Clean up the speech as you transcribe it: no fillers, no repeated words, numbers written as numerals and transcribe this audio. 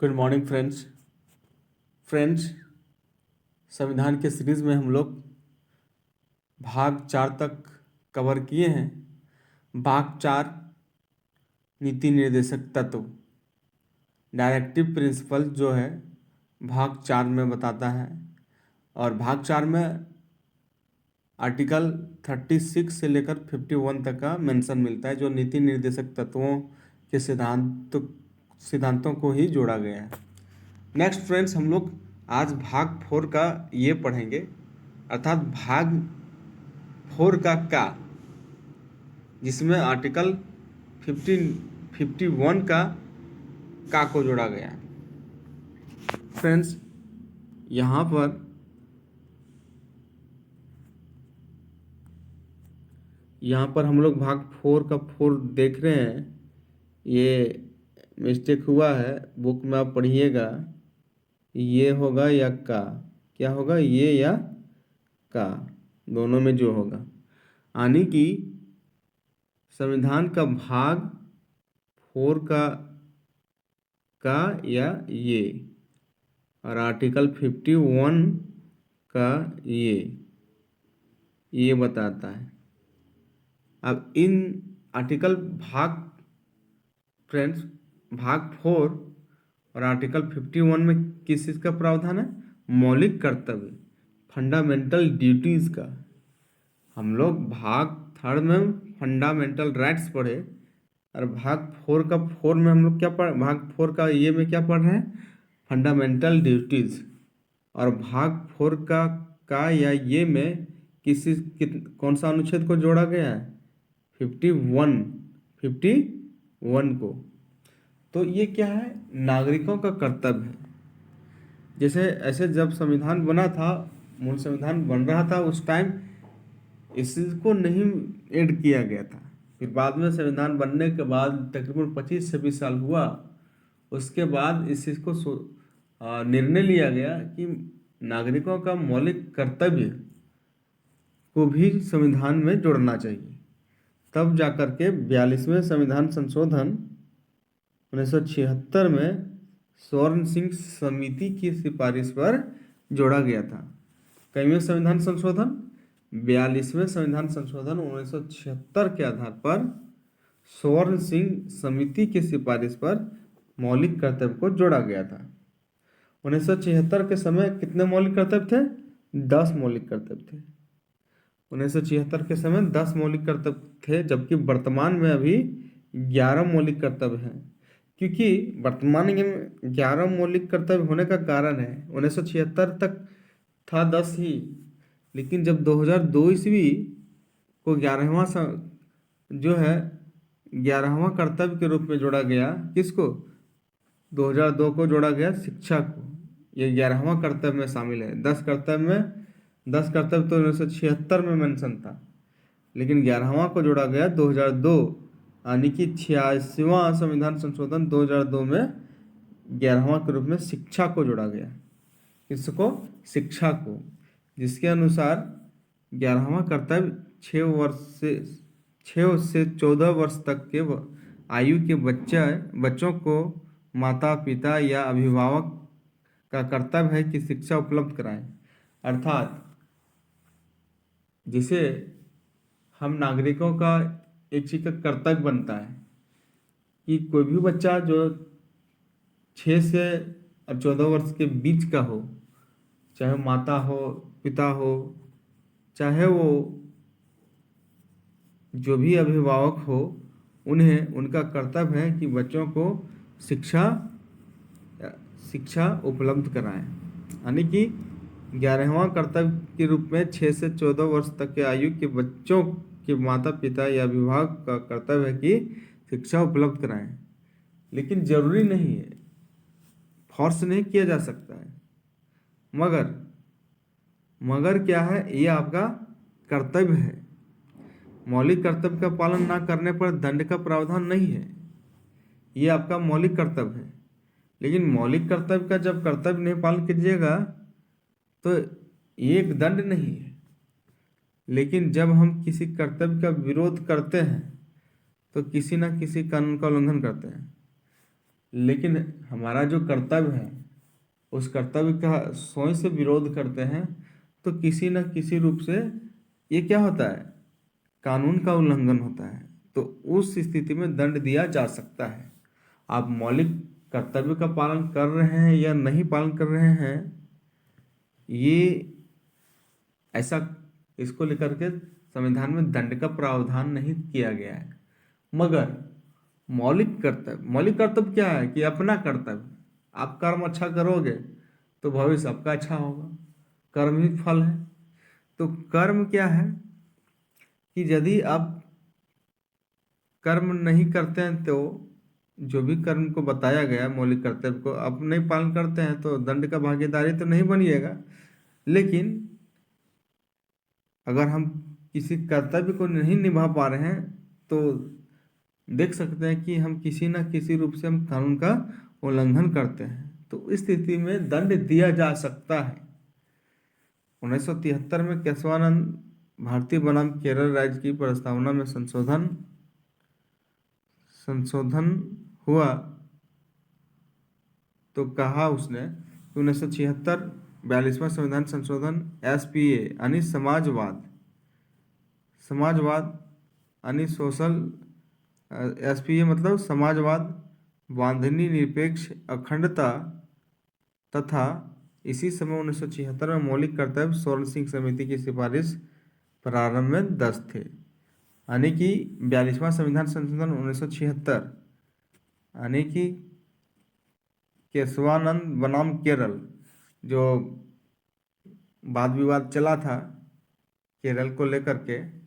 Good morning friends संविधान के series में हम लोग भाग 4 तक कवर किए हैं। भाग 4 नीति निर्देशक तत्व डायरेक्टिव प्रिंसिपल जो है भाग 4 में बताता है, और भाग 4 में आर्टिकल 36 से लेकर 51 तक का मेंशन मिलता है, जो नीति निर्देशक तत्वों के सिद्धांतों को ही जोड़ा गया है। नेक्स्ट फ्रेंड्स, हम लोग आज भाग 4 का ये पढ़ेंगे, अर्थात भाग 4 का जिसमें आर्टिकल 51 का को जोड़ा गया है। फ्रेंड्स, यहाँ पर हम लोग भाग 4 का 4 देख रहे हैं। ये मिस्टेक हुआ है, बुक में आप पढ़िएगा। ये होगा या का, क्या होगा, ये या का, दोनों में जो होगा, यानी कि संविधान का भाग 4 का या ये, और आर्टिकल 51 का ये बताता है। अब इन आर्टिकल भाग 4 और आर्टिकल 51 में किस चीज़ का प्रावधान है? मौलिक कर्तव्य, फंडामेंटल ड्यूटीज़ का। हम लोग भाग 3 में फंडामेंटल राइट्स पढ़े, और भाग 4 का 4 में हम लोग क्या भाग 4 का ये में क्या पढ़ रहे हैं? Fundamental duties. और भाग 4 का या ये में कौन सा अनुच्छेद को जोड़ा गया है? 51 को। तो ये क्या है? नागरिकों का कर्तव्य है। जैसे ऐसे जब संविधान बना था, मूल संविधान बन रहा था, उस टाइम इस चीज़ को नहीं ऐड किया गया था। फिर बाद में संविधान बनने के बाद तकरीबन 25-26 साल हुआ, उसके बाद इस चीज़ को निर्णय लिया गया कि नागरिकों का मौलिक कर्तव्य को भी संविधान में जोड़ना चाहिए। तब जाकर के 42वें संविधान संशोधन 1976 में स्वर्ण सिंह समिति की सिफारिश पर जोड़ा गया था। कईवें संविधान संशोधन? 42वें संविधान संशोधन 1976 के आधार पर स्वर्ण सिंह समिति की सिफारिश पर मौलिक कर्तव्य को जोड़ा गया था। 1976 के समय कितने मौलिक कर्तव्य थे? 10 मौलिक कर्तव्य थे। 1976 के समय 10 मौलिक कर्तव्य थे, जबकि वर्तमान में अभी 11 मौलिक कर्तव्य हैं। क्योंकि वर्तमान में 11 मौलिक कर्तव्य होने का कारण है, 1976 तक था 10 ही, लेकिन जब 2002 ईस्वी को 11वां कर्तव्य के रूप में जोड़ा गया, किसको? 2002 को जोड़ा गया शिक्षा को। ये 11वां कर्तव्य में शामिल है। 10 कर्तव्य तो 1976 में मेंशन था, लेकिन 11वां को जोड़ा गया 2002, यानी कि 86वां संविधान संशोधन 2002 में 11वां के रूप में शिक्षा को जोड़ा गया। किसको? शिक्षा को, जिसके अनुसार 11वां कर्तव्य 6 से 14 वर्ष तक के आयु के बच्चों को माता पिता या अभिभावक का कर्तव्य है कि शिक्षा उपलब्ध कराएं। अर्थात जिसे हम नागरिकों का एक चीज का कर्तव्य बनता है कि कोई भी बच्चा जो 6 से 14 वर्ष के बीच का हो, चाहे माता हो, पिता हो, चाहे वो जो भी अभिभावक हो, उनका कर्तव्य है कि बच्चों को शिक्षा उपलब्ध कराएं। यानी कि 11वां कर्तव्य के रूप में 6 से 14 वर्ष तक के आयु के बच्चों के माता पिता या विभाग का कर्तव्य है कि शिक्षा उपलब्ध कराएं। लेकिन जरूरी नहीं है, फोर्स नहीं किया जा सकता है, मगर क्या है, ये आपका कर्तव्य है। मौलिक कर्तव्य का पालन ना करने पर दंड का प्रावधान नहीं है, ये आपका मौलिक कर्तव्य है। लेकिन मौलिक कर्तव्य का जब कर्तव्य नहीं पालन कीजिएगा तो ये एक दंड नहीं है। लेकिन जब हम किसी कर्तव्य का विरोध करते हैं तो किसी ना किसी कानून का उल्लंघन करते हैं। लेकिन हमारा जो कर्तव्य है उस कर्तव्य का स्वयं से विरोध करते हैं तो किसी न किसी रूप से ये क्या होता है, कानून का उल्लंघन होता है। तो उस स्थिति में दंड दिया जा सकता है। आप मौलिक कर्तव्य का पालन कर रहे हैं या नहीं पालन कर रहे हैं, ये ऐसा इसको लेकर के संविधान में दंड का प्रावधान नहीं किया गया है। मगर मौलिक कर्तव्य क्या है कि अपना कर्तव्य, आप कर्म अच्छा करोगे तो भविष्य आपका अच्छा होगा, कर्म ही फल है। तो कर्म क्या है कि यदि आप कर्म नहीं करते हैं तो जो भी कर्म को बताया गया मौलिक कर्तव्य को आप नहीं पालन करते हैं तो दंड का भागीदारी तो नहीं बनिएगा। लेकिन अगर हम किसी कर्तव्य को नहीं निभा पा रहे हैं तो देख सकते हैं कि हम किसी न किसी रूप से हम कानून का उल्लंघन करते हैं, तो इस स्थिति में दंड दिया जा सकता है। 1973 में केशवानंद भारतीय बनाम केरल राज्य की प्रस्तावना में संशोधन हुआ तो कहा उसने कि 1976 42वां संविधान संशोधन SPA यानी समाजवाद यानी सोशल, SPA मतलब समाजवाद, वांछनीय निरपेक्ष अखंडता तथा इसी समय 1976 में मौलिक कर्तव्य स्वर्ण सिंह समिति की सिफारिश प्रारंभ में 10 थे। यानी कि 42वां संविधान संशोधन 1976 यानी कि केशवानंद बनाम केरल जो वाद विवाद चला था केरल को लेकर के,